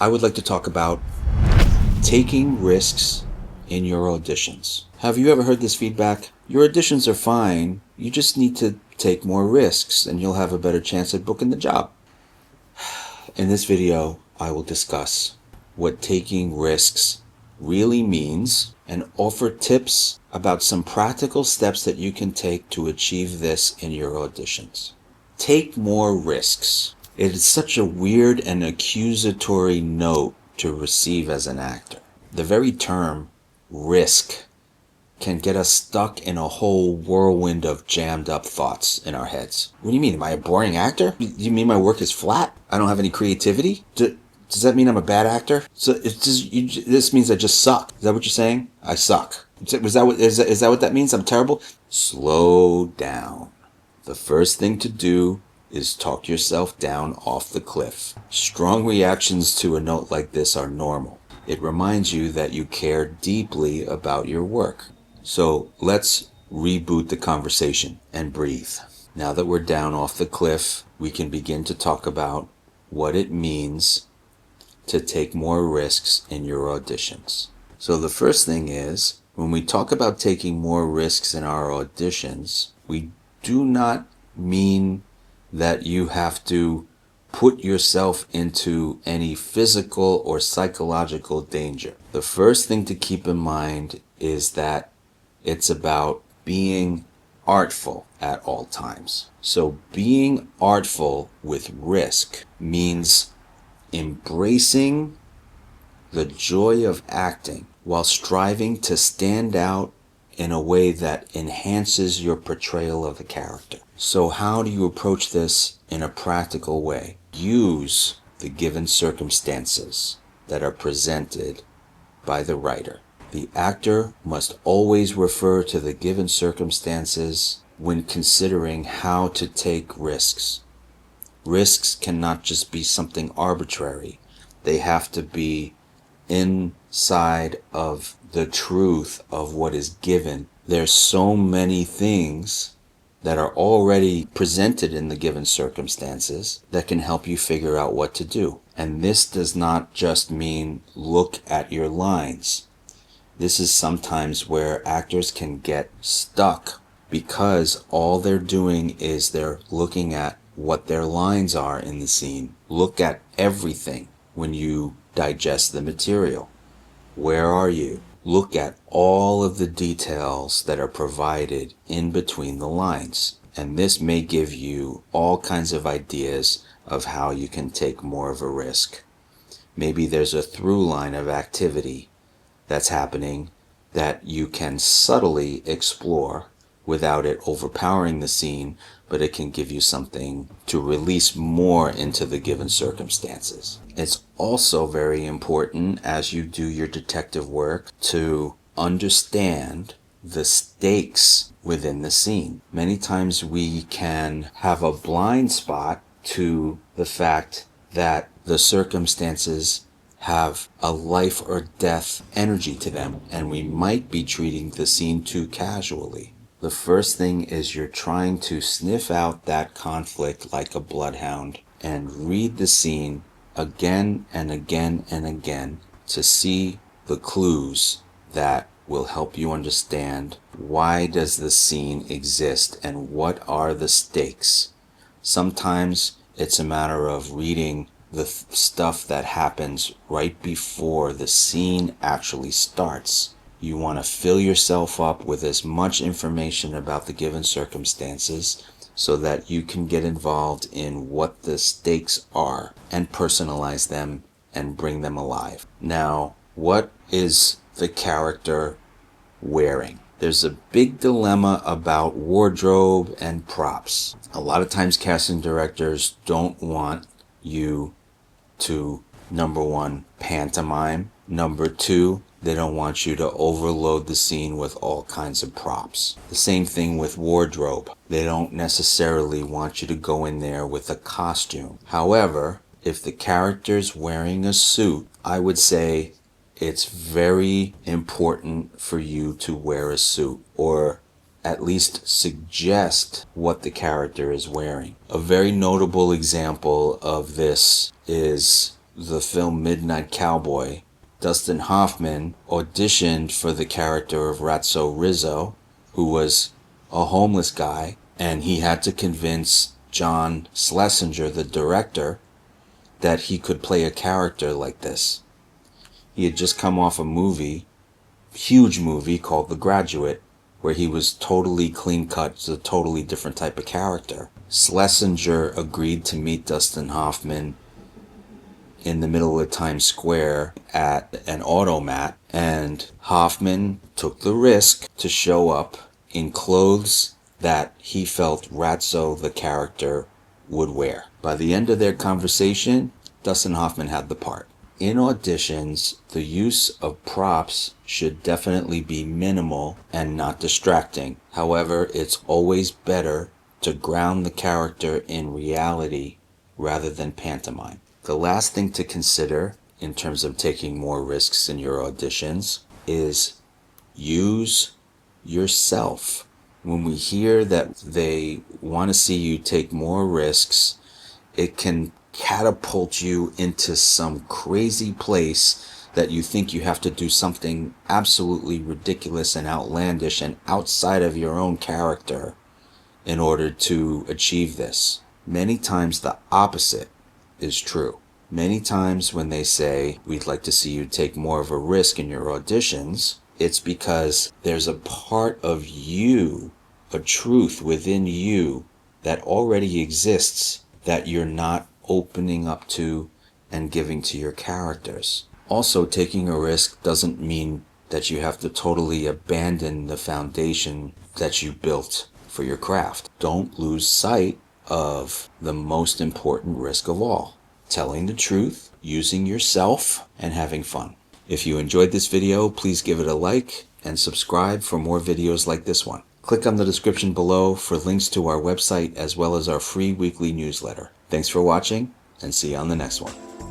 I would like to talk about taking risks in your auditions. Have you ever heard this feedback? Your auditions are fine, you just need to take more risks and you'll have a better chance at booking the job. In this video, I will discuss what taking risks really means and offer tips about some practical steps that you can take to achieve this in your auditions. Take more risks. It is such a weird and accusatory note to receive as an actor. The very term risk can get us stuck in a whole whirlwind of jammed up thoughts in our heads. What do you mean? Am I a boring actor? Do you mean my work is flat? I don't have any creativity? Does that mean I'm a bad actor? So this means I just suck. Is that what you're saying? I suck. Is that what that means? I'm terrible? Slow down. The first thing to do is talk yourself down off the cliff. Strong reactions to a note like this are normal. It reminds you that you care deeply about your work. So let's reboot the conversation and breathe. Now that we're down off the cliff, we can begin to talk about what it means to take more risks in your auditions. So the first thing is, when we talk about taking more risks in our auditions, we do not mean that you have to put yourself into any physical or psychological danger. The first thing to keep in mind is that it's about being artful at all times. So being artful with risk means embracing the joy of acting while striving to stand out in a way that enhances your portrayal of the character. So how do you approach this in a practical way? Use the given circumstances that are presented by the writer. The actor must always refer to the given circumstances when considering how to take risks. Risks cannot just be something arbitrary. They have to be inside of the truth of what is given. There's so many things that are already presented in the given circumstances that can help you figure out what to do. And this does not just mean look at your lines. This is sometimes where actors can get stuck because all they're doing is they're looking at what their lines are in the scene. Look at everything when you digest the material. Where are you? Look at all of the details that are provided in between the lines. And this may give you all kinds of ideas of how you can take more of a risk. Maybe there's a through line of activity that's happening that you can subtly explore without it overpowering the scene, but it can give you something to release more into the given circumstances. It's also very important as you do your detective work to understand the stakes within the scene. Many times we can have a blind spot to the fact that the circumstances have a life or death energy to them, and we might be treating the scene too casually. The first thing is you're trying to sniff out that conflict like a bloodhound and read the scene again and again and again to see the clues that will help you understand why does the scene exist and what are the stakes. Sometimes it's a matter of reading the stuff that happens right before the scene actually starts. You want to fill yourself up with as much information about the given circumstances so that you can get involved in what the stakes are and personalize them and bring them alive. Now, what is the character wearing? There's a big dilemma about wardrobe and props. A lot of times casting directors don't want you to, number one, pantomime. Number two, they don't want you to overload the scene with all kinds of props. The same thing with wardrobe. They don't necessarily want you to go in there with a costume. However, if the character's wearing a suit, I would say it's very important for you to wear a suit, or at least suggest what the character is wearing. A very notable example of this is the film Midnight Cowboy, Dustin Hoffman auditioned for the character of Ratso Rizzo, who was a homeless guy, and he had to convince John Schlesinger, the director, that he could play a character like this. He had just come off a huge movie called The Graduate, where he was totally clean cut, it's a totally different type of character. Schlesinger agreed to meet Dustin Hoffman in the middle of Times Square at an automat, and Hoffman took the risk to show up in clothes that he felt Ratso, the character, would wear. By the end of their conversation, Dustin Hoffman had the part. In auditions, the use of props should definitely be minimal and not distracting. However, it's always better to ground the character in reality rather than pantomime. The last thing to consider in terms of taking more risks in your auditions is use yourself. When we hear that they want to see you take more risks, it can catapult you into some crazy place that you think you have to do something absolutely ridiculous and outlandish and outside of your own character in order to achieve this. Many times the opposite is true. Many times when they say, we'd like to see you take more of a risk in your auditions, it's because there's a part of you, a truth within you that already exists that you're not opening up to and giving to your characters. Also, taking a risk doesn't mean that you have to totally abandon the foundation that you built for your craft. Don't lose sight of the most important risk of all: telling the truth, using yourself, and having fun. If you enjoyed this video, please give it a like and subscribe for more videos like this one. Click on the description below for links to our website as well as our free weekly newsletter. Thanks for watching, and see you on the next one.